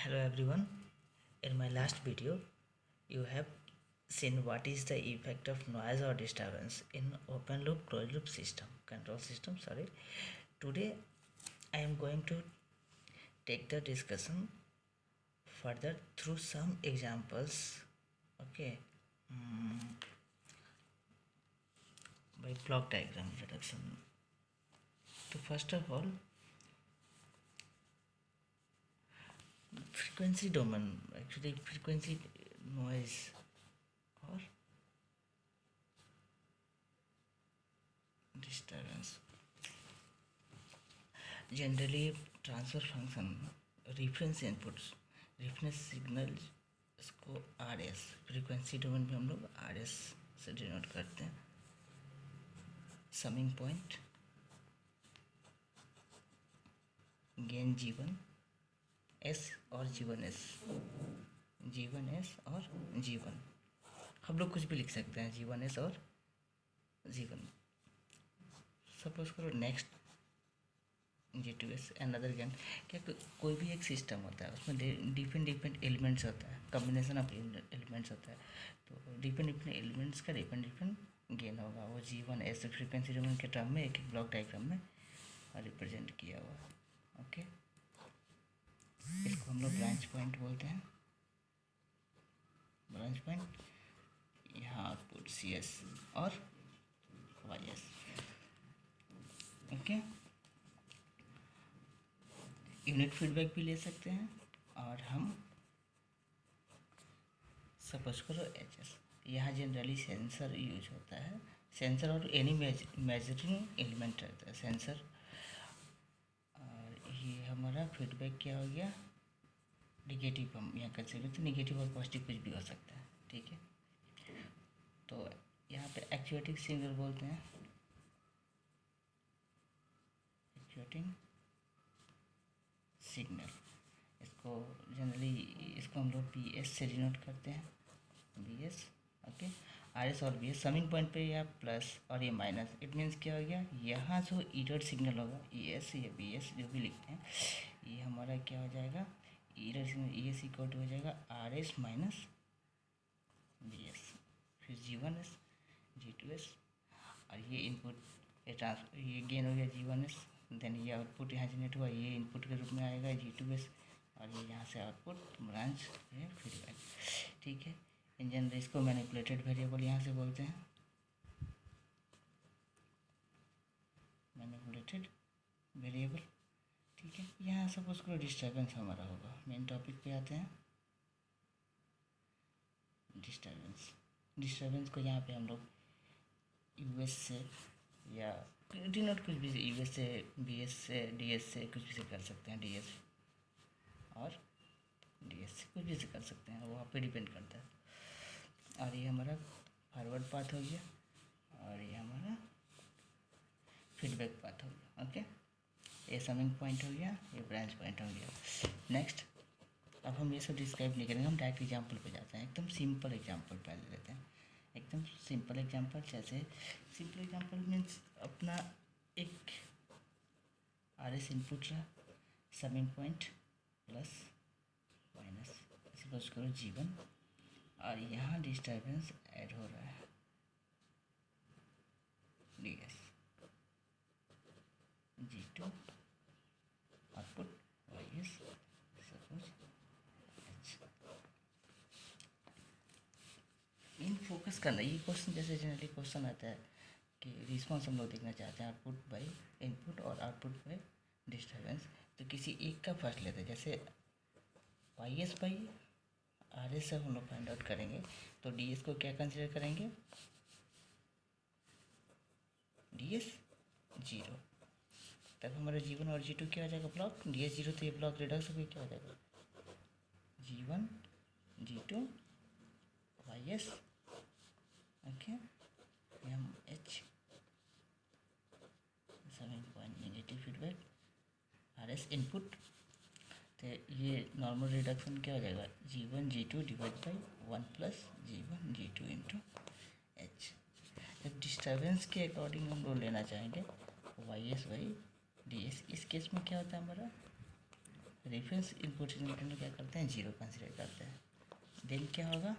Hello everyone. In my last video, you have seen what is the effect of noise or disturbance in open loop closed loop system, control system. Sorry. Today, I am going to take the discussion further through some examples. Okay. By block diagram reduction. So first of all, frequency domain, actually frequency noise or disturbance. Generally transfer function reference inputs reference signal इसको R S frequency domain में हम लोग R S से denote करते हैं. Summing point gain G1 S और G1 S और G1 हम लोग कुछ भी लिख सकते हैं जी1 एस और जी1. सपोज करो नेक्स्ट G2S अनदर गेन. क्या कोई भी एक सिस्टम होता है उसमें डिफरेंट एलिमेंट्स होता है, कम्बिनेशन ऑफ एलिमेंट्स होता है. तो डिफरेंट एलिमेंट्स का डिफरेंट गेन होगा. वो G1 एस फ्रीक्वेंसी डोमेन के टर्म में एक ब्लॉक डायग्राम में रिप्रेजेंट किया हुआ. ओके, इसको हम लोग ब्रांच पॉइंट बोलते हैं. ब्रांच पॉइंट यहाँ आउटपुट CS और YS. ओके, यूनिट फीडबैक भी ले सकते हैं. और हम सपोज करो HS. यहाँ जनरली सेंसर यूज होता है. सेंसर और एनी मेजरिंग एलिमेंट रहता है सेंसर. और ये हमारा फीडबैक क्या हो गया, निगेटिव. हम यहाँ कंसिडर करते हैं निगेटिव और पॉजिटिव कुछ भी हो सकता है. ठीक है, तो यहाँ पे एक्चुएटिंग सिग्नल बोलते हैं. एक्चुएटिंग सिग्नल इसको जनरली इसको हम लोग BS से डिनोट करते हैं. BS. ओके, RS और BS समिंग पॉइंट पे या प्लस और ये माइनस. इट मीन्स क्या हो गया, यहाँ जो एरर सिग्नल होगा ES या BS जो भी लिखते हैं, ये हमारा क्या हो जाएगा, error signal ES equal to हो जाएगा RS माइनस BS. फिर G1S G2S और ये इनपुट ये गेन हो गया G1S. देन ये आउटपुट यहाँ जनरेट हुआ, ये इनपुट के रूप में आएगा G2S और ये यहाँ से आउटपुट ब्रांच है फीडबैक. ठीक है, इन जनरल इसको मैनिपुलेटेड वेरिएबल यहाँ से बोलते हैं. Manipulated variable. ठीक है, यहाँ सपोज करो डिस्टर्बेंस हमारा होगा. मेन टॉपिक पे आते हैं. डिस्टर्बेंस को यहाँ पे हम लोग US से या डिनोट कुछ भी US से BS से DS से कुछ भी से कर सकते हैं. DS और DS से कुछ भी से कर सकते हैं, वो आप पे डिपेंड करता है. और ये हमारा फॉरवर्ड पाथ हो गया और ये हमारा फीडबैक पाथ हो गया. ओके, ये समिंग पॉइंट हो गया, ये ब्रांच पॉइंट हो गया. नेक्स्ट, अब हम ये सब डिस्क्राइब नहीं करेंगे, हम डायरेक्ट एग्जाम्पल पे जाते हैं. एकदम सिंपल एग्जाम्पल पहले लेते हैं. एकदम सिंपल एग्जांपल. जैसे सिंपल एग्जांपल मीन्स अपना एक RS इनपुट रहा, summing point plus minus suppose करो G1 और यहाँ डिस्टर्बेंस ऐड हो रहा है DS. G2 output YS suppose H. In focus करना. ये क्वेश्चन जैसे जनरली क्वेश्चन आता है कि रिस्पॉन्स हम लोग देखना चाहते हैं आउटपुट बाई इनपुट और आउटपुट बाई डिस्टर्बेंस. तो किसी एक का फर्स्ट लेते हैं. जैसे YS बाई RS से हम लोग फाइंड आउट करेंगे, तो DS को क्या कंसिडर करेंगे, DS 0. तब हमारा G1 और G2 क्या हो जाएगा, ब्लॉक. DS 0 तो ये ब्लॉक रिडक्स होकर क्या हो जाएगा, G1 G2 YS. Okay, MH summing point negative feedback RS input. तो ये नॉर्मल रिडक्शन क्या हो जाएगा, G1 G2 divide by 1 plus G1 G2 into H. जब डिस्टर्बेंस के अकॉर्डिंग हम लोग लेना चाहेंगे YS बाई DS. इस केस में क्या होता है हमारा रेफरेंस इनपुट सिग्नल में क्या करते हैं, जीरो कंसिडर करते हैं। देन क्या होगा,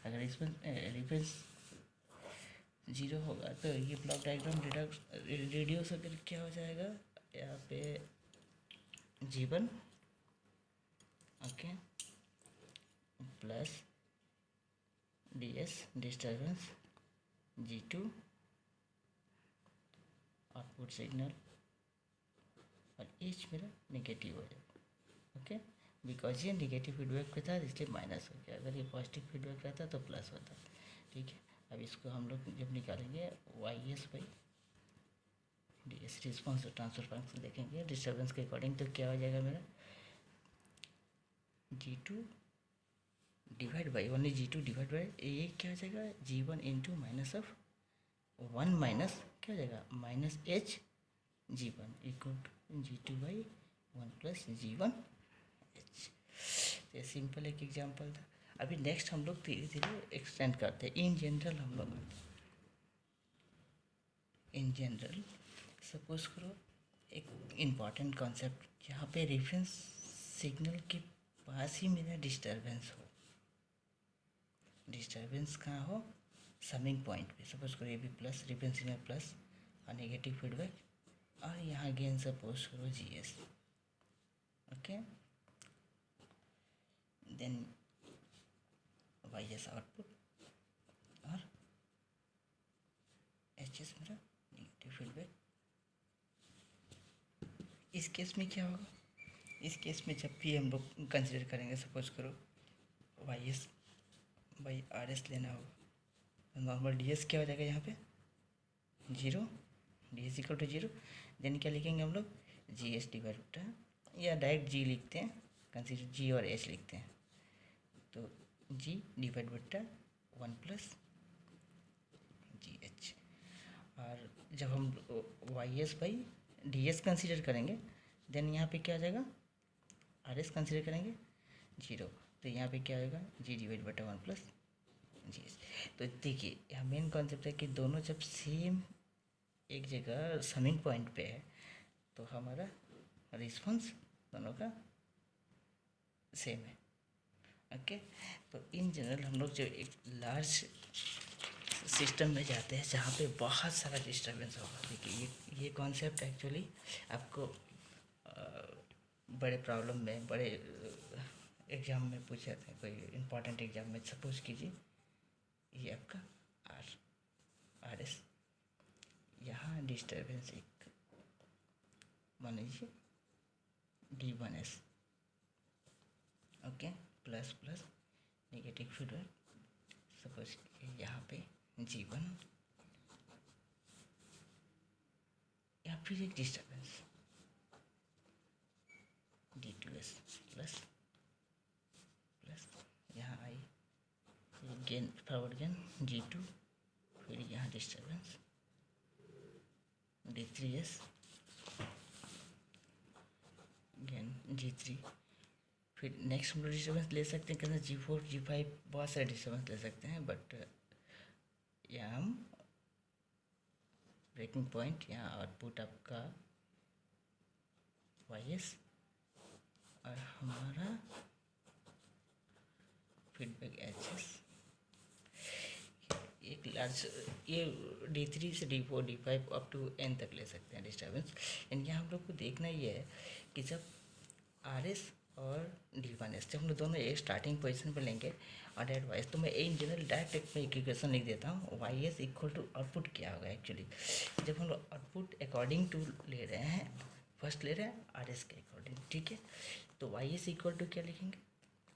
अगर इसमें रेफरेंस जीरो होगा तो ये ब्लॉक डायग्राम रिड्यूस होकर क्या हो जाएगा, यहाँ पे G1 okay plus DS disturbance G2 output signal और H मेरा नेगेटिव हो जाएगा। ओके, बिकॉज ये नेगेटिव फीडबैक पे था इसलिए माइनस हो गया, अगर ये पॉजिटिव फीडबैक रहता तो प्लस होता। ठीक है, अब इसको हम लोग जब निकालेंगे YS by DS response transfer function देखेंगे डिस्टर्बेंस के अकॉर्डिंग, तो क्या हो जाएगा मेरा G2 divide by only G2 divide by ये क्या हो जाएगा G1 into minus of 1 minus क्या हो जाएगा minus H G1 equal to G2 by 1 plus G1 H। ये सिंपल एक एग्जांपल था। अभी नेक्स्ट हम लोग धीरे धीरे एक्सटेंड करते हैं। इन जनरल हम लोग इन जनरल सपोज करो एक इम्पॉर्टेंट कॉन्सेप्ट, यहाँ पे रेफरेंस सिग्नल के पास ही मेरा डिस्टर्बेंस हो, डिस्टर्बेंस कहाँ हो, समिंग पॉइंट पे। सपोज करो ये भी प्लस रेफरेंस सिग्नल प्लस और नेगेटिव फीडबैक, और यहाँ अगेन सपोज करो GS okay, then YS output और HS मेरा नेगेटिव फीडबैक। इस केस में क्या होगा, इस केस में जब भी हम लोग कंसिडर करेंगे, सपोज करो YS बाई RS लेना होगा, नॉर्मल DS क्या हो जाएगा यहाँ पे zero, DS equal to zero. Then क्या लिखेंगे हम लोग GS डिवाइड बटा, या डायरेक्ट G लिखते हैं, कंसिडर G और H लिखते हैं, तो G डिवाइड बटा 1 प्लस GH। और जब हम YS बाई DS कंसिडर करेंगे, देन यहाँ पे क्या आ जाएगा RS कंसिडर करेंगे जीरो, तो यहाँ पे क्या आएगा G डिवाइड बटा 1 प्लस GH। तो देखिए यहाँ मेन कॉन्सेप्ट है कि दोनों जब सेम एक जगह समिंग पॉइंट पे है तो हमारा रिस्पॉन्स दोनों का सेम है। ओके, तो इन जनरल हम लोग जो एक लार्ज सिस्टम में जाते हैं जहाँ पे बहुत सारा डिस्टर्बेंस होगा, देखिए ये कॉन्सेप्ट एक्चुअली आपको बड़े प्रॉब्लम में, बड़े एग्ज़ाम में पूछे जाते हैं, कोई इम्पोर्टेंट एग्ज़ाम में। सपोज कीजिए ये आपका RS, यहाँ डिस्टर्बेंस एक मान लीजिए D1S okay plus plus negative feedback, suppose यहाँ पे G1 या फिर एक डिस्टर्बेंस D2S प्लस प्लस यहाँ I gain forward gain G2, फिर यहाँ डिस्टर्बेंस D3S गेन G3, फिर नेक्स्ट हम लोग डिस्टर्बेंस ले सकते हैं कहते हैं G4 G5, बहुत सारे डिस्टर्बेंस ले सकते हैं, बट यहाँ हम ब्रेकिंग पॉइंट, यहाँ आउटपुट आपका YS और हमारा फीडबैक HS। एक लार्ज ये D3 से D4 D5 up to N तक ले सकते हैं डिस्टर्बेंस। यानी कि हम लोग को देखना ये है कि जब RS और D1S जब हम लोग दोनों एक स्टार्टिंग पोजीशन पर लेंगे और डेट वाइज, तो मैं इन जनरल डायरेक्ट एक में इक्वेशन लिख देता हूँ YS इक्वल टू आउटपुट क्या होगा। एक्चुअली जब हम लोग आउटपुट अकॉर्डिंग टू ले रहे हैं, फर्स्ट ले रहे हैं RS के अकॉर्डिंग, ठीक है, तो YS इक्वल टू क्या लिखेंगे,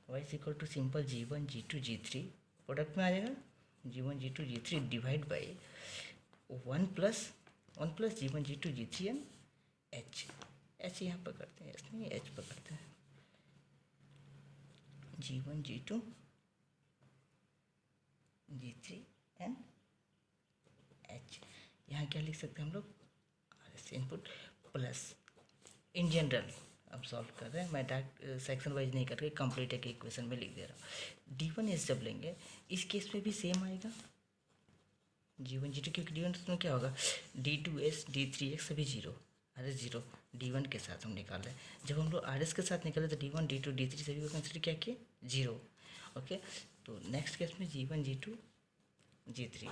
YS equal to simple G1 G2 G3 product में आ जाएगा G1 G2 G3 divide by 1 plus G1 G2 G3 and H यहाँ पकड़ते हैं, S नहीं H पकड़ते हैं, G1 G2 G3 and H। यहाँ क्या लिख सकते हैं हम लोग RS input plus, in general अब सॉल्व कर रहे हैं, मैं डायरेक्ट सेक्शन वाइज नहीं करके कंप्लीट एक इक्वेशन में लिख दे रहा हूँ। D1S जब लेंगे इस केस में भी सेम आएगा G1 G2, क्योंकि D1S में क्या होगा D2S D3X सभी zero, R S zero D1 के साथ हम निकाल रहे हैं। जब हम लोग आर एस के साथ निकाले तो D1 D2 D3 सभी को कंसिडर क्या किए, जीरो। ओके, तो नेक्स्ट केस में G1 G2 G3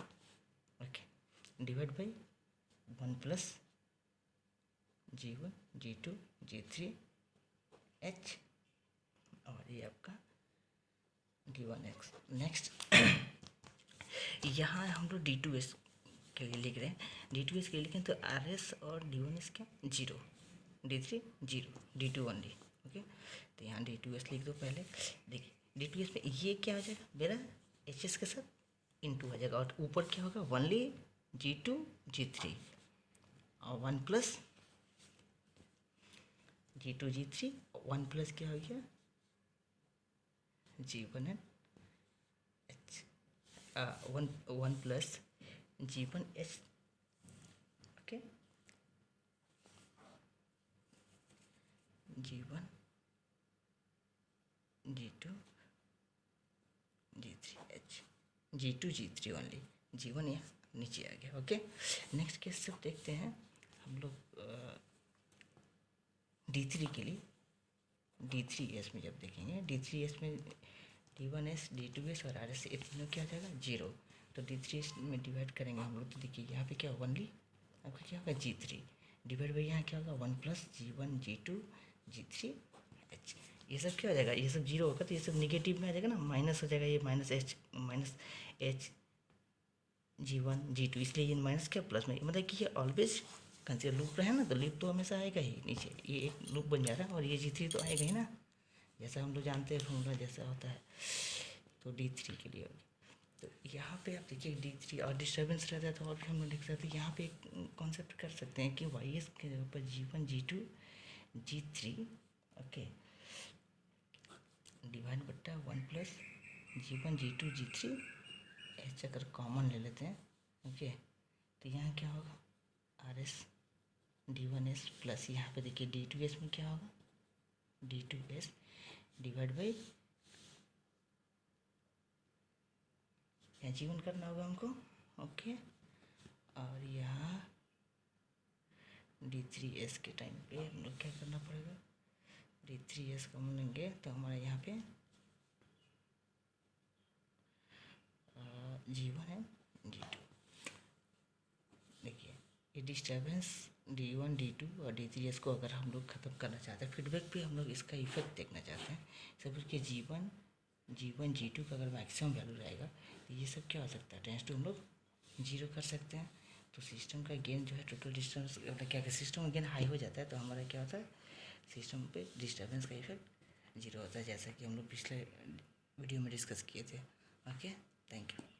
okay divide by 1 plus G1 G2 G3 H और ये आपका D1X। नेक्स्ट यहाँ हम लोग D2S के लिए लिख रहे हैं, D2S के लिए लिखें तो RS और D1S क्या, zero, D3 zero, D2 only. Okay, तो यहाँ D2S लिख दो पहले। देखिए D2S में ये क्या हो जाएगा मेरा HS के साथ इनटू हो जाएगा और ऊपर क्या होगा ओनली G2 G3 और 1 प्लस G2 G3 1 प्लस क्या हो गया G1 and H 1 plus G1H okay G1 G2 G3H G2 G3 only, G1 यहाँ नीचे आ गया। ओके, नेक्स्ट केस सब देखते हैं हम लोग D3 के लिए। D3S में जब देखेंगे D3S में D1S D2S और RS ये तीनों क्या हो जाएगा जीरो, तो D3S में डिवाइड करेंगे हम लोग तो देखिए यहाँ पे क्या ओनली आपका क्या होगा G3 डिवाइड बाई यहाँ क्या होगा 1 प्लस G1 G2 G3H। ये सब क्या हो जाएगा, ये सब जीरो होगा तो ये सब निगेटिव में आ जाएगा ना, माइनस हो जाएगा, ये माइनस H G1 G2, इसलिए ये माइनस क्या प्लस में, मतलब कि ये ऑलवेज कंसिडर लूप रहे ना तो लूप तो हमेशा आएगा ही नीचे, ये एक लूप बन जा रहा है और ये G3 तो आएगा ही ना, जैसा हम लोग जानते हैं फॉर्मूला जैसा होता है। तो D3 के लिए होगी, तो यहाँ पे आप देखिए D3 और डिस्टर्बेंस रहता है तो और भी हम लोग लिख सकते हैं। यहाँ पे एक कॉन्सेप्ट कर सकते हैं कि YS के जगह पर G1 G2 G3 okay divide बट्टा 1 plus G1 G2 G3 H अगर कॉमन ले लेते हैं ओके तो यहाँ क्या होगा RS D1S प्लस यहाँ पे देखिए D2S में क्या होगा D2S डिवाइड बाई यहाँ G1 करना होगा हमको ओके, और यहाँ D3S के टाइम पे हम लोग क्या करना पड़ेगा D3S कॉमन लेंगे तो हमारे यहाँ पे G1 है G2। देखिए ये डिस्टर्बेंस D1 D2 और D3S को अगर हम लोग ख़त्म करना चाहते हैं, फीडबैक पे हम लोग इसका इफेक्ट देखना चाहते हैं, सब कि G1 G2 का अगर मैक्सिमम वैल्यू रहेगा तो ये सब क्या हो सकता है टेंस टू हम लोग जीरो कर सकते हैं। तो सिस्टम का गेन जो है टोटल डिस्टर्बेंस मतलब क्या सिस्टम का गेन हाई हो जाता है तो हमारा क्या होता है सिस्टम पे डिस्टर्बेंस का इफेक्ट जीरो होता है, जैसा कि हम लोग पिछले वीडियो में डिस्कस किए थे। Okay, thank you.